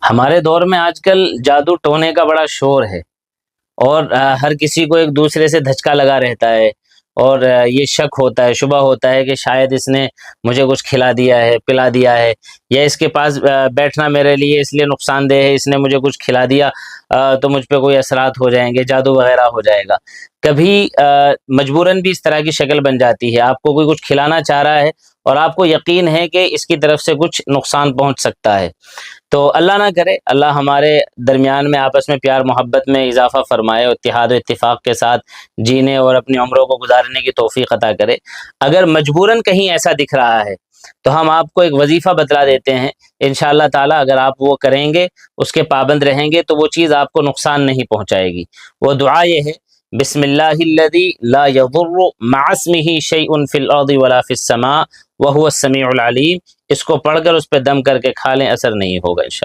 हमारे दौर में आजकल जादू टोने का बड़ा शोर है और हर किसी को एक दूसरे से धचका लगा रहता है और ये शक होता है, शुबा होता है कि शायद इसने मुझे कुछ खिला दिया है, पिला दिया है, या इसके पास बैठना मेरे लिए इसलिए नुकसानदेह है, इसने मुझे कुछ खिला दिया तो मुझ पे कोई असरात हो जाएंगे, जादू वगैरह हो जाएगा। कभी मजबूरन भी इस तरह की शक्ल बन जाती है, आपको कोई कुछ खिलाना चाह रहा है और आपको यकीन है कि इसकी तरफ से कुछ नुकसान पहुंच सकता है। तो अल्लाह ना करे, अल्लाह हमारे दरमियान में आपस में प्यार मोहब्बत में इजाफ़ा फरमाए, इत्तेहाद और इत्तिफ़ाक़ के साथ जीने और अपनी उम्रों को गुजारने की तौफ़ीक़ अता करे। अगर मजबूरन कहीं ऐसा दिख रहा है तो हम आपको एक वजीफ़ा बतला देते हैं, इंशाअल्लाह ताला अगर आप वो करेंगे, उसके पाबंद रहेंगे तो वो चीज़ आपको नुकसान नहीं पहुँचाएगी। वो दुआ ये है, बिस्मिल्लाहिल्लज़ी ला यज़ुर्रु मअस्मिही शैउन फ़िल अर्ज़ि वला फ़िस समा व हुवस समीउल अलीम। इसको पढ़कर उस पे दम करके खा लें, असर नहीं होगा इंशाअल्लाह।